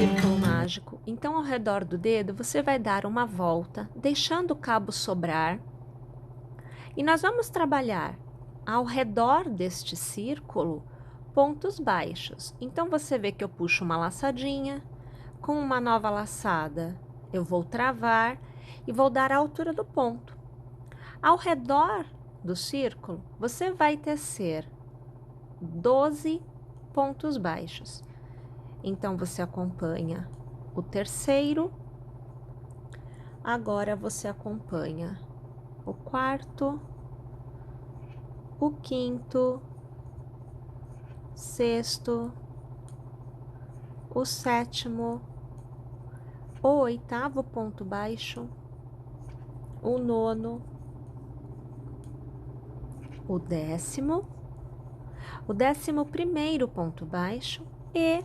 círculo mágico, então ao redor do dedo você vai dar uma volta, deixando o cabo sobrar. E nós vamos trabalhar ao redor deste círculo pontos baixos. Então você vê que eu puxo uma laçadinha, com uma nova laçada eu vou travar e vou dar a altura do ponto. Ao redor do círculo, você vai tecer 12 pontos baixos. Então, você acompanha o terceiro, agora você acompanha o quarto, o quinto, sexto, o sétimo, o oitavo ponto baixo, o nono, o 11º ponto baixo e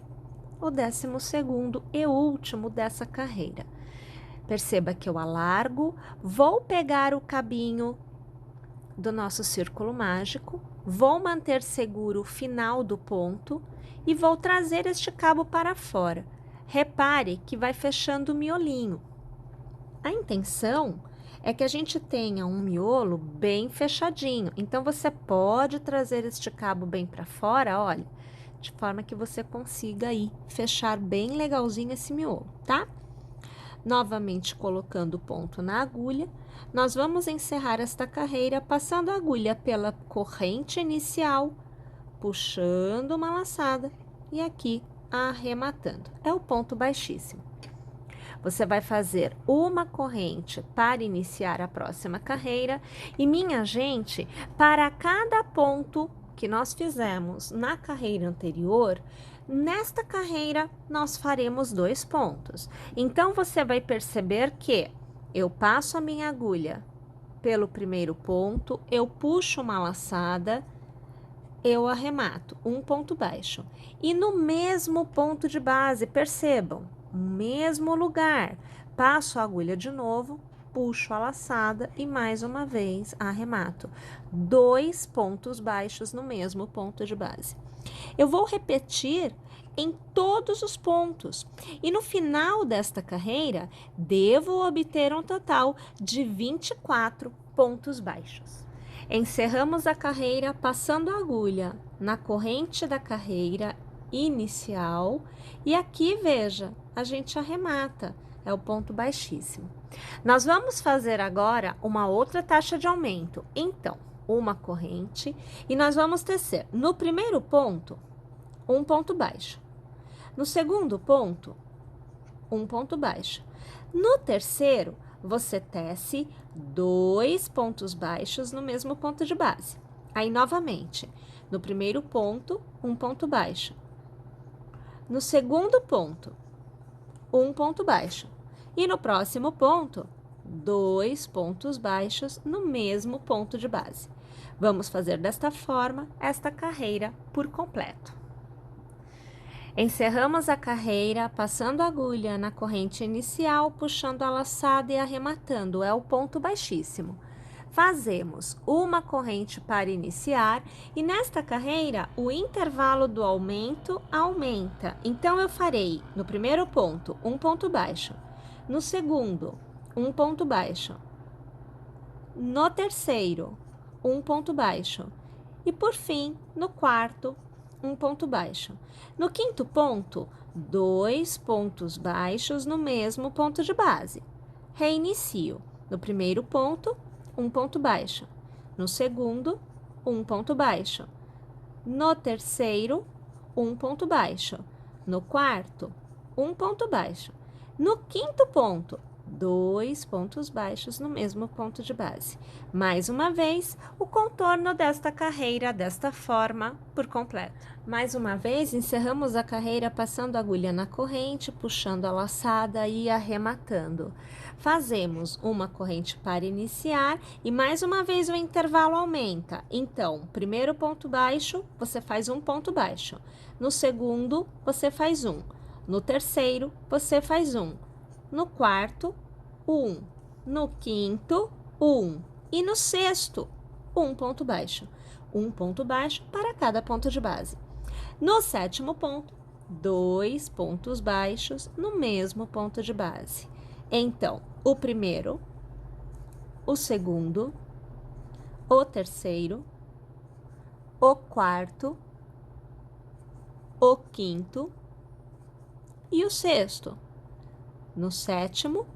o 12º e último dessa carreira. Perceba que eu alargo, vou pegar o cabinho do nosso círculo mágico, vou manter seguro o final do ponto e vou trazer este cabo para fora. Repare que vai fechando o miolinho. A intenção é que a gente tenha um miolo bem fechadinho. Então, você pode trazer este cabo bem para fora, olha, de forma que você consiga aí fechar bem legalzinho esse miolo, tá? Novamente colocando o ponto na agulha, nós vamos encerrar esta carreira passando a agulha pela corrente inicial, puxando uma laçada e aqui arrematando. É o ponto baixíssimo. Você vai fazer uma corrente para iniciar a próxima carreira e, minha gente, para cada ponto que nós fizemos na carreira anterior, nesta carreira nós faremos 2 pontos. Então, você vai perceber que eu passo a minha agulha pelo primeiro ponto, eu puxo uma laçada, eu arremato um ponto baixo. E no mesmo ponto de base, percebam, mesmo lugar, passo a agulha de novo, puxo a laçada e mais uma vez arremato 2 pontos baixos no mesmo ponto de base. Eu vou repetir em todos os pontos e no final desta carreira devo obter um total de 24 pontos baixos. Encerramos a carreira passando a agulha na corrente da carreira inicial e aqui, veja, a gente arremata, é o ponto baixíssimo. Nós vamos fazer agora uma outra taxa de aumento, então, uma corrente e nós vamos tecer no primeiro ponto, um ponto baixo. No segundo ponto, um ponto baixo. No terceiro, você tece 2 pontos baixos no mesmo ponto de base. Aí, novamente, no primeiro ponto, um ponto baixo. No segundo ponto, um ponto baixo. E no próximo ponto, 2 pontos baixos no mesmo ponto de base. Vamos fazer desta forma esta carreira por completo. Encerramos a carreira passando a agulha na corrente inicial, puxando a laçada e arrematando, é o ponto baixíssimo. Fazemos uma corrente para iniciar e nesta carreira o intervalo do aumento aumenta. Então, eu farei no primeiro ponto um ponto baixo, no segundo um ponto baixo, no terceiro um ponto baixo e por fim no quarto um ponto baixo. No quinto ponto, 2 pontos baixos no mesmo ponto de base. Reinicio. No primeiro ponto, um ponto baixo. No segundo, um ponto baixo. No terceiro, um ponto baixo. No quarto, um ponto baixo. No quinto ponto, 2 pontos baixos no mesmo ponto de base. Mais uma vez, o contorno desta carreira desta forma por completo. Mais uma vez, encerramos a carreira passando a agulha na corrente, puxando a laçada e arrematando. Fazemos uma corrente para iniciar e mais uma vez o intervalo aumenta. Então, primeiro ponto baixo, você faz um ponto baixo. No segundo, você faz um. No terceiro, você faz um. No quarto, 1. No quinto, 1. E no sexto, um ponto baixo. Um ponto baixo para cada ponto de base. No sétimo ponto, 2 pontos baixos no mesmo ponto de base. Então, o primeiro, o segundo, o terceiro, o quarto, o quinto e o sexto. No sétimo,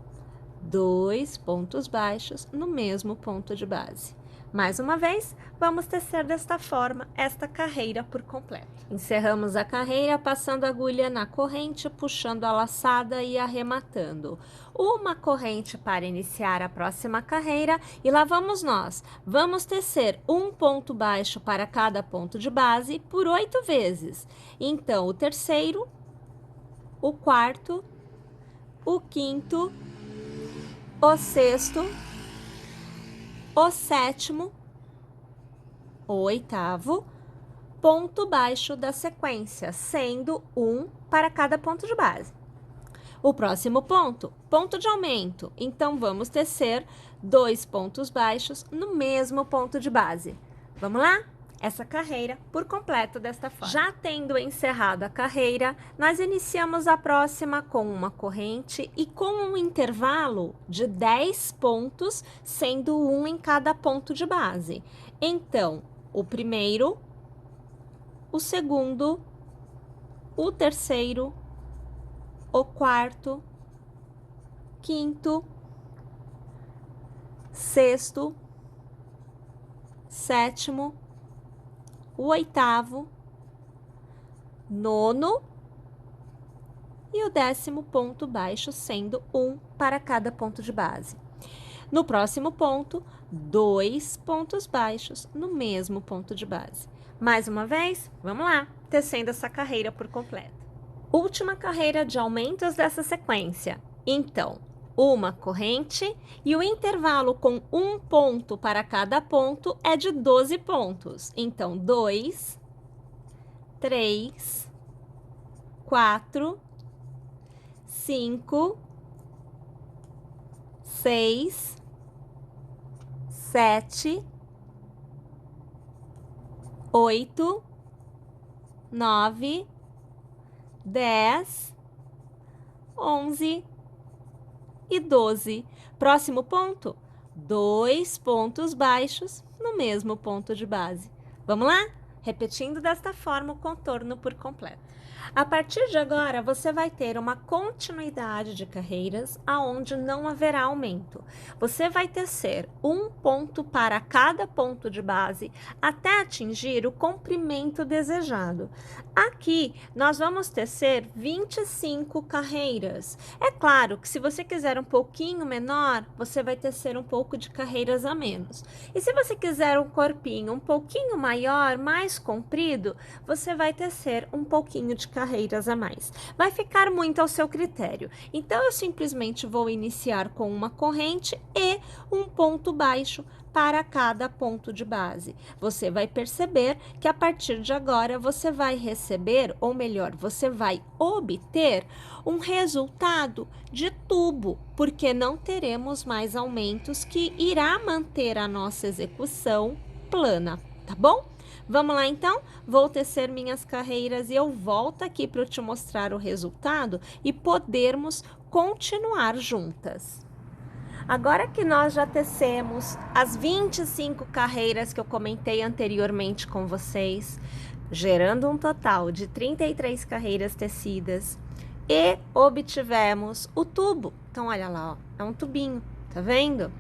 2 pontos baixos no mesmo ponto de base. Mais uma vez, vamos tecer desta forma esta carreira por completo. Encerramos a carreira passando a agulha na corrente, puxando a laçada e arrematando. Uma corrente para iniciar a próxima carreira e lá vamos nós. Vamos tecer um ponto baixo para cada ponto de base por 8 vezes. Então, o terceiro, o quarto, o quinto, o sexto, o sétimo, o oitavo, ponto baixo da sequência, sendo um para cada ponto de base. O próximo ponto, ponto de aumento. Então, vamos tecer 2 pontos baixos no mesmo ponto de base. Vamos lá? Essa carreira por completo desta forma. Já tendo encerrado a carreira, nós iniciamos a próxima com uma corrente e com um intervalo de 10 pontos, sendo um em cada ponto de base. Então, o primeiro, o segundo, o terceiro, o quarto, quinto, sexto, sétimo, o oitavo, nono e o 10º ponto baixo, sendo um para cada ponto de base. No próximo ponto, 2 pontos baixos no mesmo ponto de base. Mais uma vez, vamos lá, tecendo essa carreira por completo. Última carreira de aumentos dessa sequência. Então, uma corrente e o intervalo com um ponto para cada ponto é de 12 pontos. Então, 2, 3, 4, 5, 6, 7, 8, 9, 10, 11 e 12. Próximo ponto, 2 pontos baixos no mesmo ponto de base. Vamos lá? Repetindo desta forma o contorno por completo. A partir de agora, você vai ter uma continuidade de carreiras aonde não haverá aumento. Você vai tecer um ponto para cada ponto de base até atingir o comprimento desejado. Aqui, nós vamos tecer 25 carreiras. É claro que se você quiser um pouquinho menor, você vai tecer um pouco de carreiras a menos. E se você quiser um corpinho um pouquinho maior, mais comprido, você vai tecer um pouquinho de carreiras a mais. Vai ficar muito ao seu critério. Então, eu simplesmente vou iniciar com uma corrente e um ponto baixo para cada ponto de base. Você vai perceber que a partir de agora você vai receber, ou melhor, você vai obter um resultado de tubo, porque não teremos mais aumentos que irá manter a nossa execução plana, tá bom? Vamos lá então? Vou tecer minhas carreiras e eu volto aqui para te mostrar o resultado e podermos continuar juntas. Agora que nós já tecemos as 25 carreiras que eu comentei anteriormente com vocês, gerando um total de 33 carreiras tecidas e obtivemos o tubo. Então, olha lá, ó, é um tubinho, tá vendo?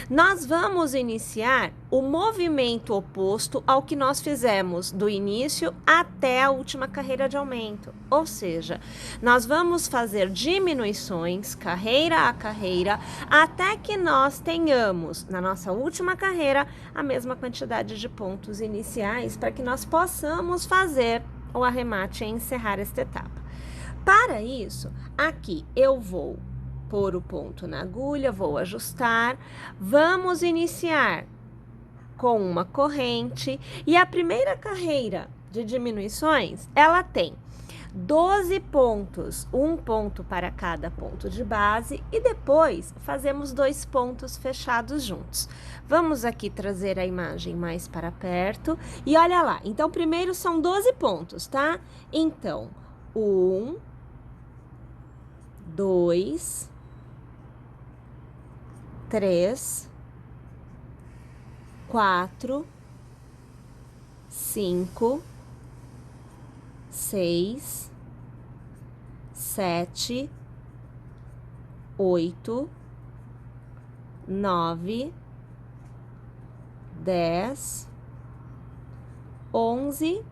Nós vamos iniciar o movimento oposto ao que nós fizemos do início até a última carreira de aumento. Ou seja, nós vamos fazer diminuições, carreira a carreira, até que nós tenhamos, na nossa última carreira, a mesma quantidade de pontos iniciais para que nós possamos fazer o arremate e encerrar esta etapa. Para isso, aqui eu vou pôr o ponto na agulha, vou ajustar, vamos iniciar com uma corrente e a primeira carreira de diminuições, ela tem 12 pontos, um ponto para cada ponto de base e depois fazemos 2 pontos fechados juntos. Vamos aqui trazer a imagem mais para perto e olha lá, então primeiro são 12 pontos, tá? Então, 1, 2, 3, 4, 5, 6, 7, 8, 9, 10, 11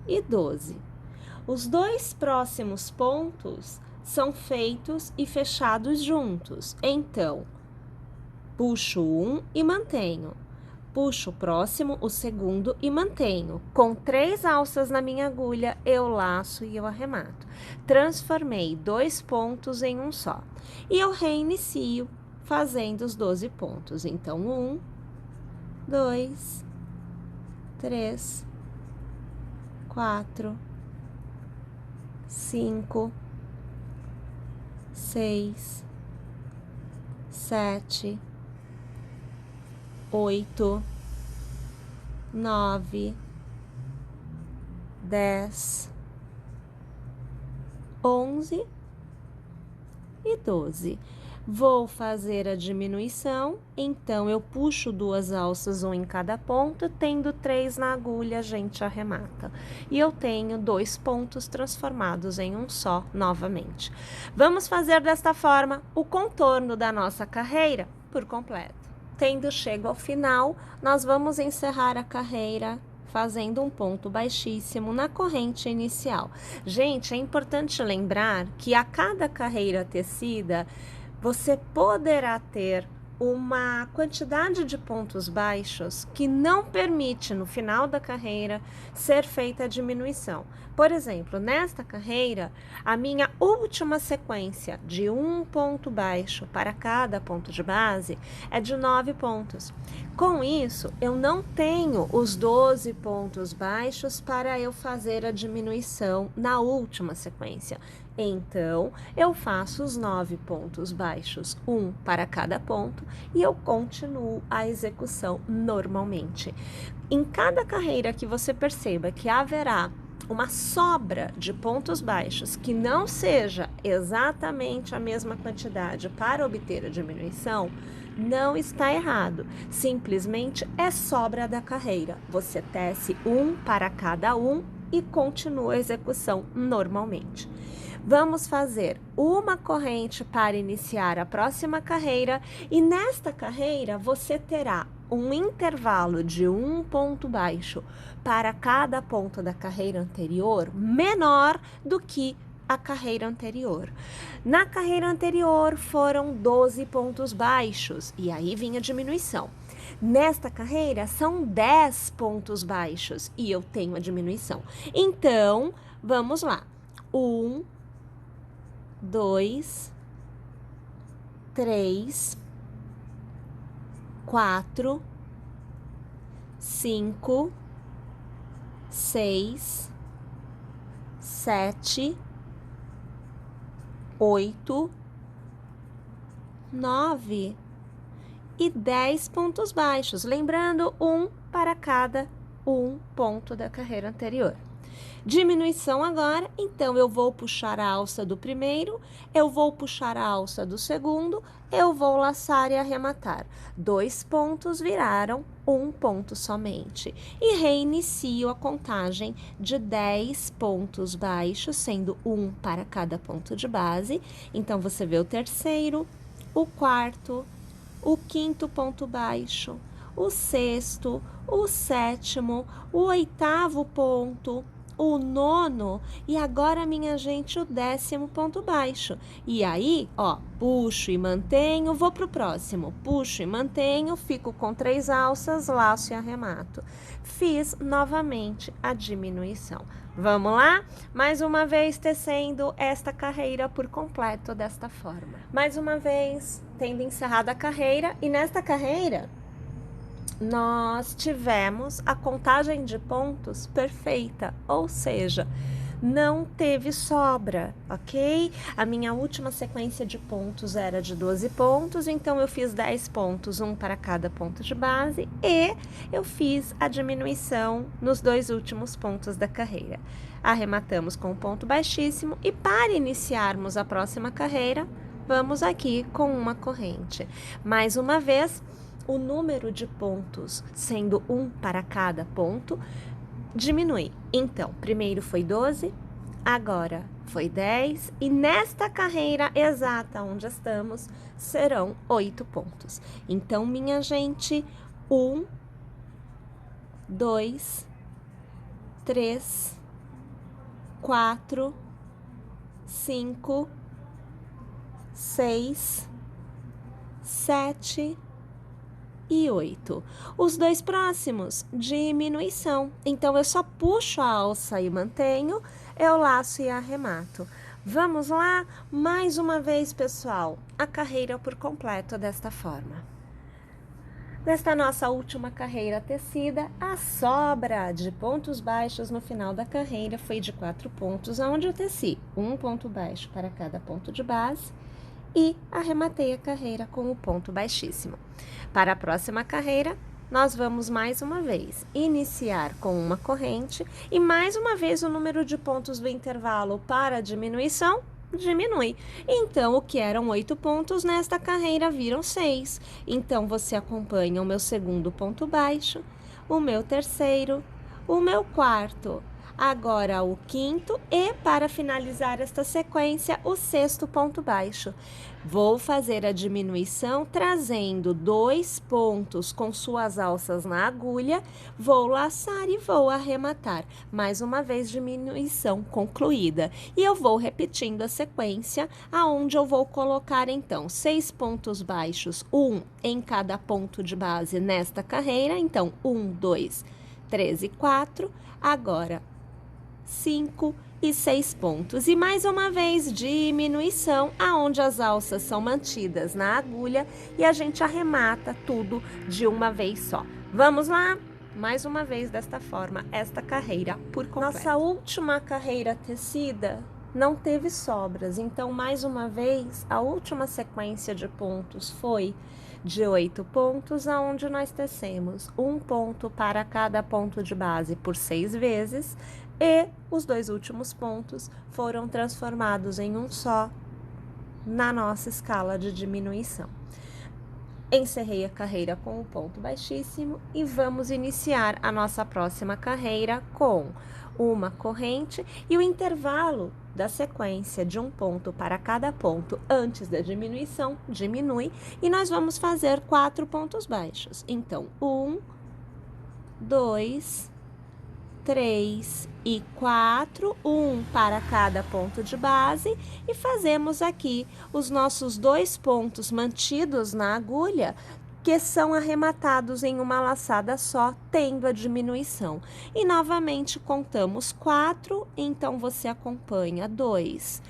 e 12. Os dois próximos pontos são feitos e fechados juntos. Então, puxo um e mantenho. Puxo o próximo, o segundo e mantenho. Com 3 alças na minha agulha, eu laço e eu arremato. Transformei 2 pontos em um só. E eu reinicio fazendo os 12 pontos. Então, 1, 2, 3, 4, 5, 6, 7, 8, 9, 10, 11 e 12. Vou fazer a diminuição, então eu puxo 2 alças, um em cada ponto, tendo 3 na agulha, a gente arremata. E eu tenho 2 pontos transformados em um só novamente. Vamos fazer desta forma o contorno da nossa carreira por completo. Tendo chego ao final, nós vamos encerrar a carreira fazendo um ponto baixíssimo na corrente inicial. Gente, é importante lembrar que a cada carreira tecida, você poderá ter uma quantidade de pontos baixos que não permite, no final da carreira, ser feita a diminuição. Por exemplo, nesta carreira, a minha última sequência de um ponto baixo para cada ponto de base é de 9 pontos. Com isso, eu não tenho os 12 pontos baixos para eu fazer a diminuição na última sequência. Então, eu faço os 9 pontos baixos, um para cada ponto, e eu continuo a execução normalmente. Em cada carreira que você perceba que haverá uma sobra de pontos baixos que não seja exatamente a mesma quantidade para obter a diminuição, não está errado, simplesmente é sobra da carreira. Você tece um para cada um e continua a execução normalmente. Vamos fazer uma corrente para iniciar a próxima carreira e nesta carreira você terá um intervalo de um ponto baixo para cada ponto da carreira anterior menor do que a carreira anterior. Na carreira anterior foram 12 pontos baixos e aí vinha a diminuição. Nesta carreira são 10 pontos baixos e eu tenho a diminuição. Então, vamos lá. 1, 2, 3, 4, 5, 6, 7, 8, 9 e 10 pontos baixos. Lembrando, um para cada um ponto da carreira anterior. Diminuição agora, então eu vou puxar a alça do primeiro, eu vou puxar a alça do segundo, eu vou laçar e arrematar. 2 pontos viraram um ponto somente. E reinicio a contagem de 10 pontos baixos, sendo um para cada ponto de base. Então, você vê o terceiro, o quarto, o quinto ponto baixo, o sexto, o sétimo, o oitavo ponto, o nono e agora, minha gente, o 10º ponto baixo. E aí, ó, puxo e mantenho, vou pro próximo. Puxo e mantenho, fico com 3 alças, laço e arremato. Fiz novamente a diminuição. Vamos lá? Mais uma vez tecendo esta carreira por completo desta forma. Mais uma vez, tendo encerrado a carreira e nesta carreira nós tivemos a contagem de pontos perfeita, ou seja, não teve sobra, ok? A minha última sequência de pontos era de 12 pontos, então eu fiz 10 pontos, um para cada ponto de base, e eu fiz a diminuição nos 2 últimos pontos da carreira. Arrematamos com um ponto baixíssimo e para iniciarmos a próxima carreira, vamos aqui com uma corrente. Mais uma vez, o número de pontos, sendo um para cada ponto, diminui. Então, primeiro foi 12, agora foi 10, e nesta carreira exata onde estamos, serão 8 pontos. Então, minha gente, 1, 2, 3, 4, 5, 6, 7 e 8. Os 2 próximos, diminuição. Então, eu só puxo a alça e mantenho, eu laço e arremato. Vamos lá? Mais uma vez, pessoal, a carreira por completo desta forma. Nesta nossa última carreira tecida, a sobra de pontos baixos no final da carreira foi de 4 pontos, onde eu teci um ponto baixo para cada ponto de base e arrematei a carreira com o ponto baixíssimo. Para a próxima carreira, nós vamos mais uma vez iniciar com uma corrente e mais uma vez o número de pontos do intervalo para a diminuição diminui. Então, o que eram 8 pontos nesta carreira viram 6. Então, você acompanha o meu segundo ponto baixo, o meu terceiro, o meu quarto, agora o quinto e, para finalizar esta sequência, o sexto ponto baixo. Vou fazer a diminuição trazendo 2 pontos com suas alças na agulha, vou laçar e vou arrematar. Mais uma vez, diminuição concluída. E eu vou repetindo a sequência, aonde eu vou colocar, então, 6 pontos baixos, um em cada ponto de base nesta carreira. Então, 1, 2, 3 e 4. Agora, 5 e 6 pontos. E mais uma vez, diminuição, aonde as alças são mantidas na agulha e a gente arremata tudo de uma vez só. Vamos lá? Mais uma vez, desta forma, esta carreira por completo. Nossa última carreira tecida não teve sobras, então, mais uma vez, a última sequência de pontos foi de 8 pontos, aonde nós tecemos um ponto para cada ponto de base por 6 vezes, e os 2 últimos pontos foram transformados em um só na nossa escala de diminuição. Encerrei a carreira com o ponto baixíssimo e vamos iniciar a nossa próxima carreira com uma corrente e o intervalo da sequência de um ponto para cada ponto antes da diminuição diminui e nós vamos fazer 4 pontos baixos. Então, 1, 2, 3 e 4, um para cada ponto de base, e fazemos aqui os nossos 2 pontos mantidos na agulha, que são arrematados em uma laçada só, tendo a diminuição. E novamente contamos 4, então você acompanha 2,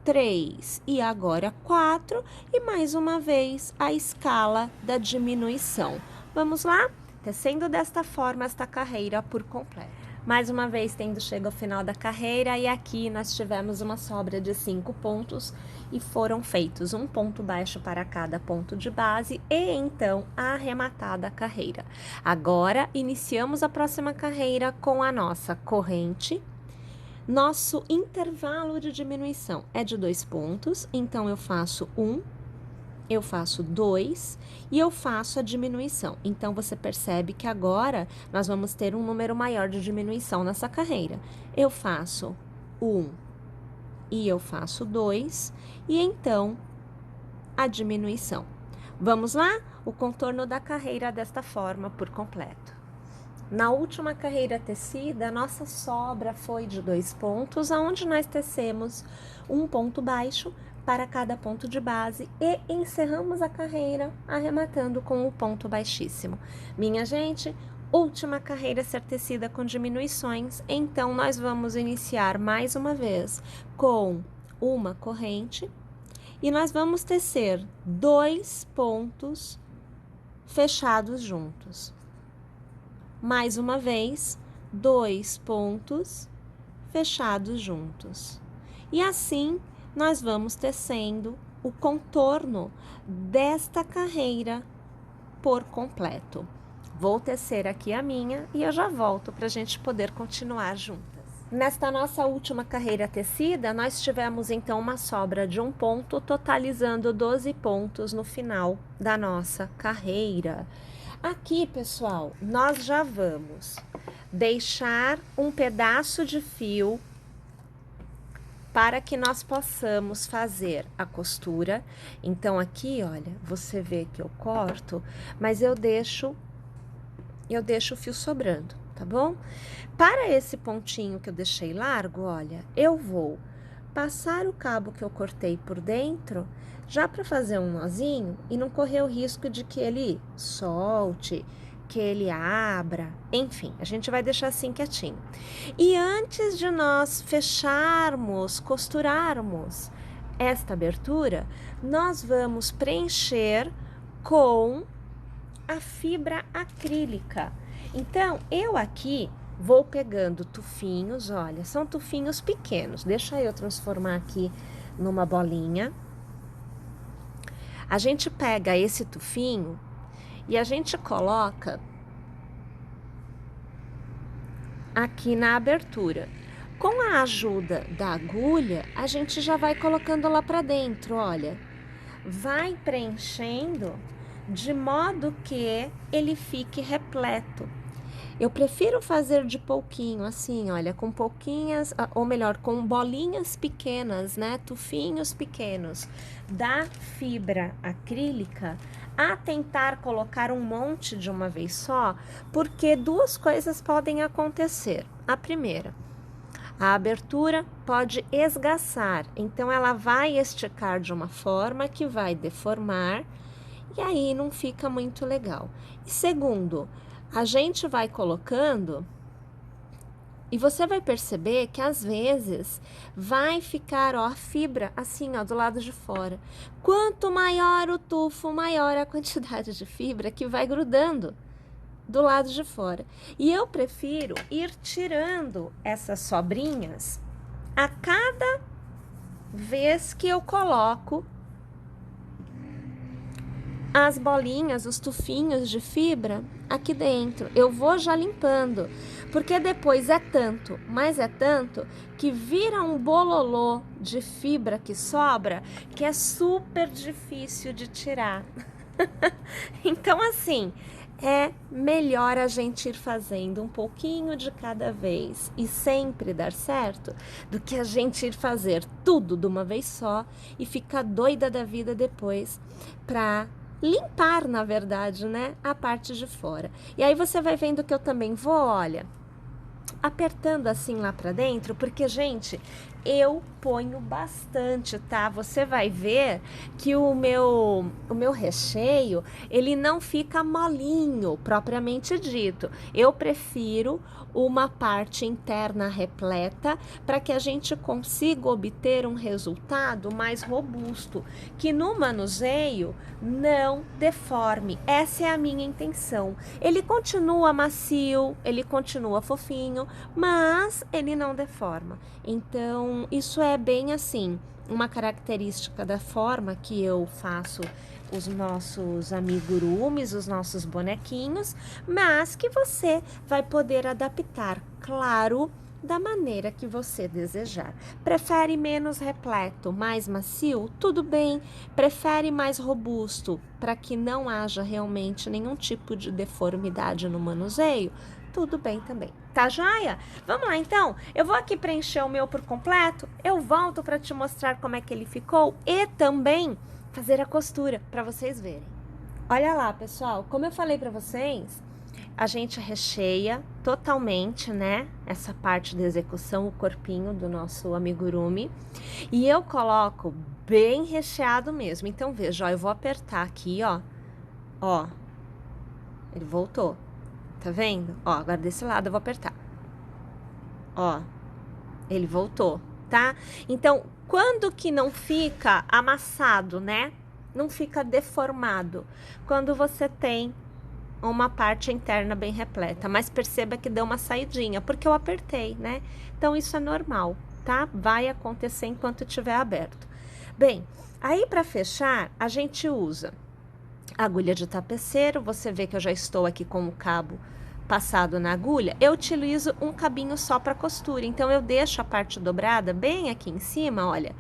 3 e agora 4, e mais uma vez a escala da diminuição. Vamos lá? Tecendo desta forma esta carreira por completo. Mais uma vez, tendo chegado ao final da carreira, e aqui nós tivemos uma sobra de 5 pontos e foram feitos um ponto baixo para cada ponto de base e então arrematada a carreira. Agora, iniciamos a próxima carreira com a nossa corrente. Nosso intervalo de diminuição é de 2 pontos, então eu faço 1, eu faço 2 e eu faço a diminuição. Então, você percebe que agora nós vamos ter um número maior de diminuição nessa carreira. Eu faço 1 e eu faço 2 e então a diminuição. Vamos lá? O contorno da carreira desta forma por completo. Na última carreira tecida, a nossa sobra foi de 2 pontos, onde nós tecemos um ponto baixo para cada ponto de base e encerramos a carreira arrematando com o ponto baixíssimo. Minha gente, última carreira a ser tecida com diminuições, então nós vamos iniciar mais uma vez com uma corrente e nós vamos tecer 2 pontos fechados juntos. Mais uma vez, 2 pontos fechados juntos. E assim nós vamos tecendo o contorno desta carreira por completo. Vou tecer aqui a minha e eu já volto para a gente poder continuar juntas. Nesta nossa última carreira tecida, nós tivemos então uma sobra de 1 ponto, totalizando 12 pontos no final da nossa carreira. Aqui, pessoal, nós já vamos deixar um pedaço de fio para que nós possamos fazer a costura. Então, aqui, olha, você vê que eu corto, mas eu deixo o fio sobrando, tá bom? Para esse pontinho que eu deixei largo, olha, eu vou passar o cabo que eu cortei por dentro, já para fazer um nozinho e não correr o risco de que ele solte, que ele abra, enfim, a gente vai deixar assim quietinho. E antes de nós fecharmos, costurarmos esta abertura, nós vamos preencher com a fibra acrílica. Então, eu aqui vou pegando tufinhos, olha, são tufinhos pequenos. Deixa eu transformar aqui numa bolinha. A gente pega esse tufinho e a gente coloca aqui na abertura. Com a ajuda da agulha, a gente já vai colocando lá para dentro, olha. Vai preenchendo de modo que ele fique repleto. Eu prefiro fazer de pouquinho, assim, olha, com pouquinhas, ou melhor, com bolinhas pequenas, né, tufinhos pequenos da fibra acrílica, a tentar colocar um monte de uma vez só, porque duas coisas podem acontecer. A primeira, a abertura pode esgaçar, então ela vai esticar de uma forma que vai deformar, e aí não fica muito legal. E segundo, a gente vai colocando e você vai perceber que às vezes vai ficar, ó, a fibra assim, ó, do lado de fora. Quanto maior o tufo, maior a quantidade de fibra que vai grudando do lado de fora. E eu prefiro ir tirando essas sobrinhas a cada vez que eu coloco as bolinhas, os tufinhos de fibra aqui dentro. Eu vou já limpando, porque depois é tanto, mas é tanto, que vira um bololô de fibra que sobra, que é super difícil de tirar. Então, assim, é melhor a gente ir fazendo um pouquinho de cada vez e sempre dar certo, do que a gente ir fazer tudo de uma vez só e ficar doida da vida depois para limpar, na verdade, né, a parte de fora. E aí você vai vendo que eu também vou, olha, apertando assim lá pra dentro, porque, gente, eu ponho bastante, tá? Você vai ver que o meu recheio, ele não fica molinho, propriamente dito. Eu prefiro uma parte interna repleta para que a gente consiga obter um resultado mais robusto, que no manuseio não deforme. Essa é a minha intenção. Ele continua macio, ele continua fofinho, mas ele não deforma. Então, isso é bem assim, uma característica da forma que eu faço os nossos amigurumis, os nossos bonequinhos, mas que você vai poder adaptar, claro, da maneira que você desejar. Prefere menos repleto, mais macio? Tudo bem. Prefere mais robusto, para que não haja realmente nenhum tipo de deformidade no manuseio? Tudo bem também. Tá joia? Vamos lá, então. Eu vou aqui preencher o meu por completo. Eu volto para te mostrar como é que ele ficou e também fazer a costura para vocês verem. Olha lá, pessoal. Como eu falei para vocês, a gente recheia totalmente, né? Essa parte da execução, o corpinho do nosso amigurumi. E eu coloco bem recheado mesmo. Então, veja, ó, eu vou apertar aqui, ó. Ó, ele voltou. Tá vendo? Ó, agora desse lado eu vou apertar. Ó, ele voltou, tá? Então, quando que não fica amassado, né? Não fica deformado. Quando você tem uma parte interna bem repleta, mas perceba que deu uma saidinha, porque eu apertei, né? Então, isso é normal, tá? Vai acontecer enquanto estiver aberto. Bem, aí para fechar, a gente usa agulha de tapeceiro. Você vê que eu já estou aqui com o cabo passado na agulha. Eu utilizo um cabinho só para costura, então eu deixo a parte dobrada bem aqui em cima, olha,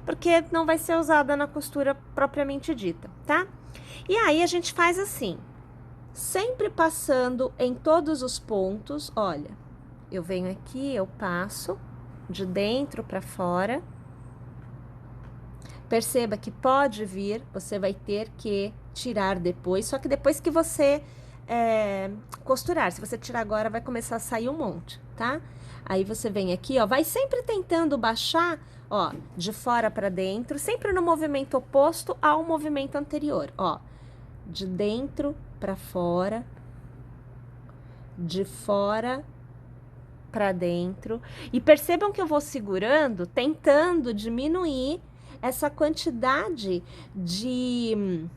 porque não vai ser usada na costura propriamente dita, tá? E aí a gente faz assim, sempre passando em todos os pontos. Olha, eu venho aqui, eu passo de dentro para fora. Perceba que pode vir, você vai ter que tirar depois, só que depois que você costurar. Se você tirar agora, vai começar a sair um monte, tá? Aí você vem aqui, ó, vai sempre tentando baixar, ó, de fora para dentro, sempre no movimento oposto ao movimento anterior, ó. De dentro para fora, de fora para dentro. E percebam que eu vou segurando, tentando diminuir essa quantidade de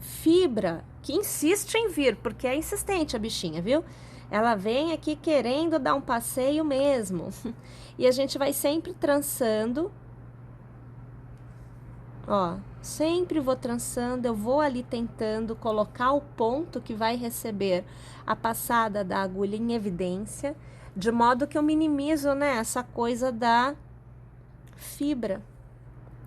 fibra que insiste em vir, porque é insistente a bichinha, viu? Ela vem aqui querendo dar um passeio mesmo. E a gente vai sempre trançando. Ó, sempre vou trançando, eu vou ali tentando colocar o ponto que vai receber a passada da agulha em evidência, de modo que eu minimizo, né, essa coisa da fibra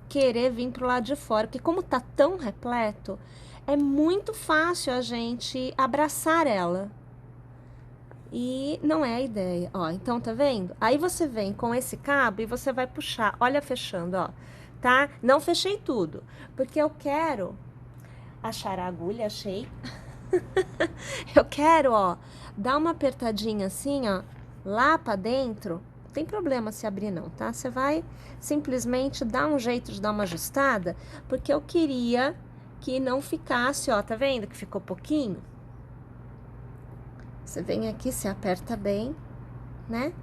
querer vir pro lado de fora, porque como tá tão repleto, é muito fácil a gente abraçar ela. E não é a ideia, ó, então tá vendo? Aí você vem com esse cabo e você vai puxar, olha fechando, ó, tá? Não fechei tudo, porque eu quero achar a agulha, achei. Eu quero, ó, dar uma apertadinha assim, ó, lá pra dentro. Não tem problema se abrir não, tá? Você vai simplesmente dar um jeito de dar uma ajustada, porque eu queria que não ficasse, ó, tá vendo que ficou pouquinho? Você vem aqui, se aperta bem, né?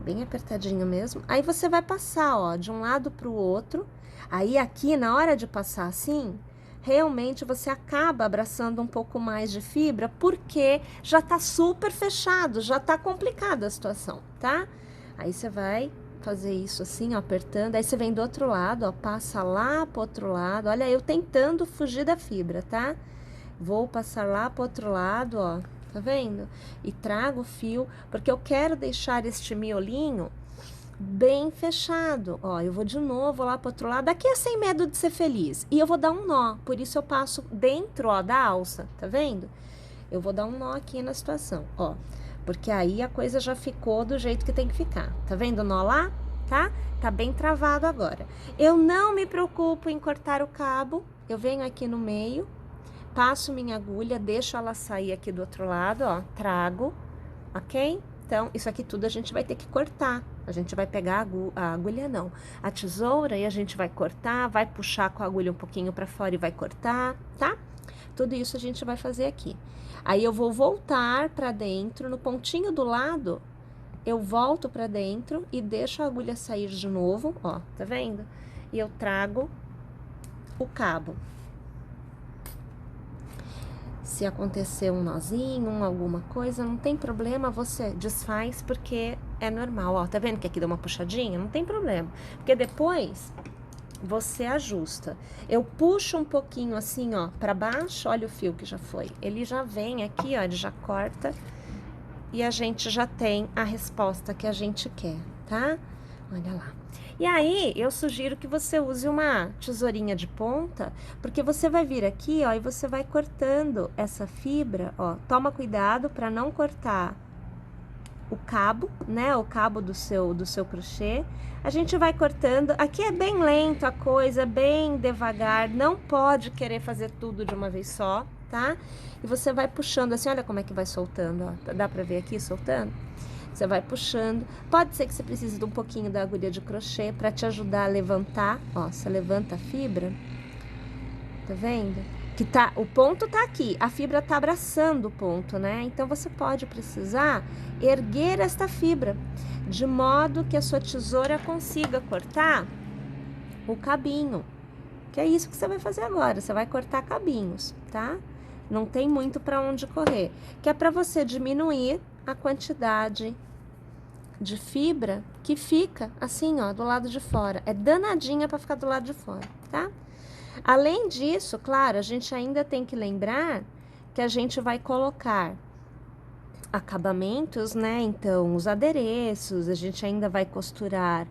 Bem apertadinho mesmo. Aí você vai passar, ó, de um lado pro outro. Aí aqui, na hora de passar assim, realmente você acaba abraçando um pouco mais de fibra, porque já tá super fechado, já tá complicada a situação, tá? Aí você vai fazer isso assim, ó, apertando. Aí você vem do outro lado, ó, passa lá pro outro lado. Olha, eu tentando fugir da fibra, tá? Vou passar lá pro outro lado, ó. Tá vendo? E trago o fio, porque eu quero deixar este miolinho bem fechado. Ó, eu vou de novo lá pro outro lado. Aqui é sem medo de ser feliz. E eu vou dar um nó, por isso eu passo dentro, ó, da alça, tá vendo? Eu vou dar um nó aqui na situação, ó. Porque aí a coisa já ficou do jeito que tem que ficar. Tá vendo o nó lá? Tá? Tá bem travado agora. Eu não me preocupo em cortar o cabo. Eu venho aqui no meio, passo minha agulha, deixo ela sair aqui do outro lado, ó, trago, ok? Então, isso aqui tudo a gente vai ter que cortar. A gente vai pegar a agulha, não, a tesoura, e a gente vai cortar, vai puxar com a agulha um pouquinho pra fora e vai cortar, tá? Tudo isso a gente vai fazer aqui. Aí eu vou voltar pra dentro, no pontinho do lado, eu volto pra dentro e deixo a agulha sair de novo, ó, tá vendo? E eu trago o cabo. Se acontecer um nozinho, alguma coisa, não tem problema, você desfaz, porque é normal, ó, tá vendo que aqui deu uma puxadinha? Não tem problema, porque depois você ajusta. Eu puxo um pouquinho assim, ó, pra baixo, olha o fio que já foi. Ele já vem aqui, ó, ele já corta e a gente já tem a resposta que a gente quer, tá? Olha lá. E aí, eu sugiro que você use uma tesourinha de ponta, porque você vai vir aqui, ó, e você vai cortando essa fibra, ó. Toma cuidado para não cortar o cabo, né, o cabo do seu crochê. A gente vai cortando. Aqui é bem lento a coisa, bem devagar, não pode querer fazer tudo de uma vez só, tá? E você vai puxando assim, olha como é que vai soltando, ó. Dá pra ver aqui soltando? Você vai puxando. Pode ser que você precise de um pouquinho da agulha de crochê para te ajudar a levantar. Ó, você levanta a fibra. Tá vendo? Que tá, o ponto tá aqui, a fibra tá abraçando o ponto, né? Então você pode precisar erguer esta fibra, de modo que a sua tesoura consiga cortar o cabinho. Que é isso que você vai fazer agora, você vai cortar cabinhos, tá? não tem muito para onde correr, que é para você diminuir a quantidade de fibra que fica assim, ó, do lado de fora. É danadinha para ficar do lado de fora, tá? Além disso, claro, a gente ainda tem que lembrar que a gente vai colocar acabamentos, né? Então, os adereços, a gente ainda vai costurar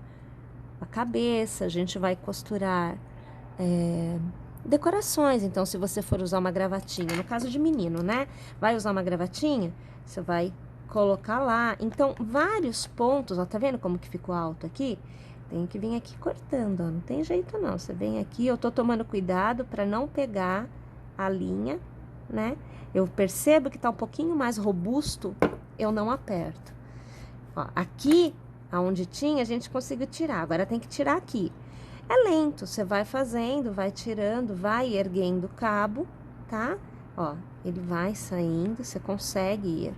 a cabeça, a gente vai costurar decorações. Então, se você for usar uma gravatinha, no caso de menino, né? Vai usar uma gravatinha, você vai colocar lá. Então, vários pontos, ó, tá vendo como que ficou alto aqui? Tem que vir aqui cortando, ó, não tem jeito não. Você vem aqui, eu tô tomando cuidado para não pegar a linha, né? Eu percebo que tá um pouquinho mais robusto, eu não aperto. Ó, aqui, aonde tinha, a gente conseguiu tirar, agora tem que tirar aqui. É lento, você vai fazendo, vai tirando, vai erguendo o cabo, tá? Ó, ele vai saindo, você consegue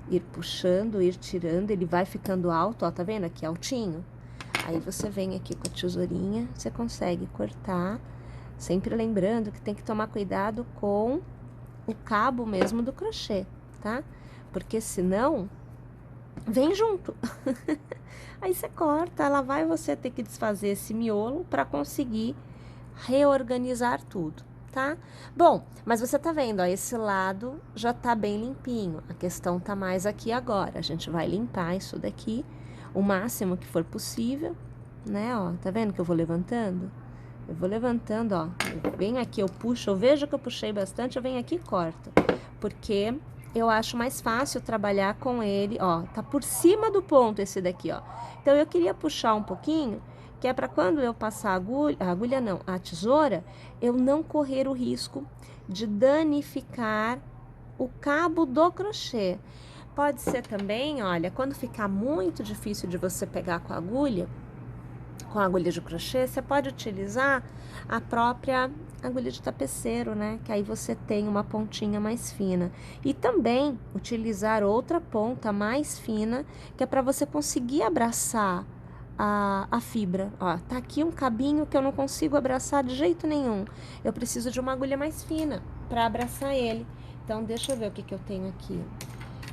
ir puxando, ir tirando, ele vai ficando alto, ó, tá vendo aqui, altinho? Aí você vem aqui com a tesourinha, você consegue cortar, sempre lembrando que tem que tomar cuidado com o cabo mesmo do crochê, tá? Porque senão, vem junto. Aí você corta, lá vai você ter que desfazer esse miolo para conseguir reorganizar tudo, tá? Bom, mas você tá vendo, ó, esse lado já tá bem limpinho, a questão tá mais aqui agora. A gente vai limpar isso daqui o máximo que for possível, né, ó, tá vendo que eu vou levantando? Eu vou levantando, ó, eu venho aqui, eu puxo, eu vejo que eu puxei bastante, eu venho aqui e corto, porque eu acho mais fácil trabalhar com ele, ó, tá por cima do ponto esse daqui, ó. Então, eu queria puxar um pouquinho, que é para quando eu passar a agulha não, a tesoura, eu não correr o risco de danificar o cabo do crochê. Pode ser também, olha, quando ficar muito difícil de você pegar com a agulha de crochê, você pode utilizar a própria agulha de tapeceiro, né? Que aí você tem uma pontinha mais fina. E também utilizar outra ponta mais fina, que é para você conseguir abraçar a fibra. Ó, tá aqui um cabinho que eu não consigo abraçar de jeito nenhum. Eu preciso de uma agulha mais fina para abraçar ele. Então, deixa eu ver o que eu tenho aqui.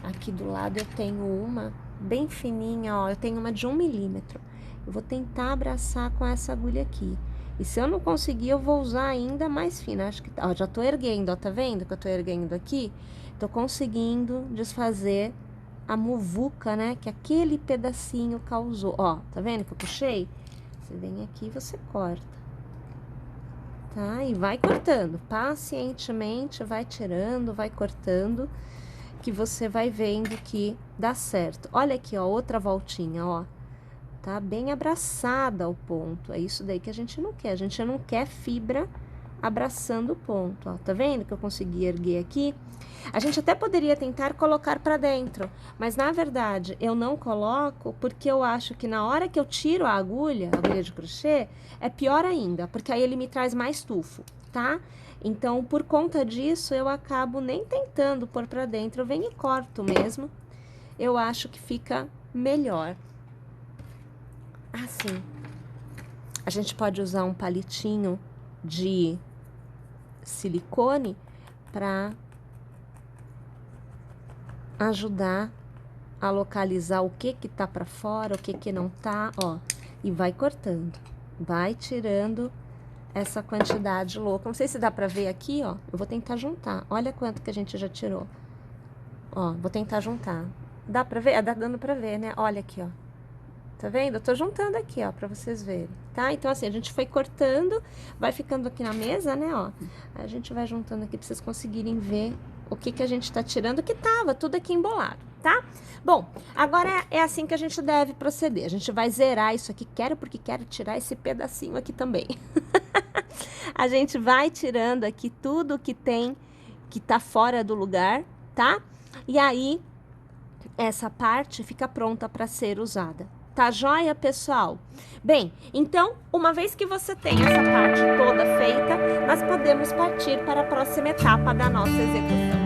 Aqui do lado eu tenho uma bem fininha, ó, eu tenho uma de 1 milímetro. Eu vou tentar abraçar com essa agulha aqui. E se eu não conseguir, eu vou usar ainda mais fina. Acho que, ó, já tô erguendo, ó, tá vendo que eu tô erguendo aqui? Tô conseguindo desfazer a muvuca, né, que aquele pedacinho causou. Ó, tá vendo que eu puxei? Você vem aqui e você corta. Tá? E vai cortando, pacientemente, vai tirando, vai cortando, que você vai vendo que dá certo. Olha aqui, ó, outra voltinha, ó. Tá bem abraçada ao ponto. É isso daí que a gente não quer. A gente não quer fibra abraçando o ponto, ó. Tá vendo que eu consegui erguer aqui? A gente até poderia tentar colocar pra dentro, mas na verdade eu não coloco porque eu acho que na hora que eu tiro a agulha de crochê, é pior ainda, porque aí ele me traz mais tufo, tá? Então, por conta disso, eu acabo nem tentando pôr pra dentro, eu venho e corto mesmo. Eu acho que fica melhor. Assim, a gente pode usar um palitinho de silicone para ajudar a localizar o que tá para fora, o que não tá, ó, e vai cortando, vai tirando essa quantidade louca. Não sei se dá para ver aqui, ó, eu vou tentar juntar, olha quanto que a gente já tirou, ó, vou tentar juntar, dá para ver? Dá dando para ver, né? Olha aqui, ó. Tá vendo? Eu tô juntando aqui, ó, pra vocês verem, tá? Então, assim, a gente foi cortando, vai ficando aqui na mesa, né, ó. A gente vai juntando aqui pra vocês conseguirem ver o que a gente tá tirando, que tava tudo aqui embolado, tá? Bom, agora é assim que a gente deve proceder. A gente vai zerar isso aqui, porque quero tirar esse pedacinho aqui também. A gente vai tirando aqui tudo que tem, que tá fora do lugar, tá? E aí, essa parte fica pronta pra ser usada. Tá joia, pessoal? Bem, então, uma vez que você tem essa parte toda feita, nós podemos partir para a próxima etapa da nossa execução.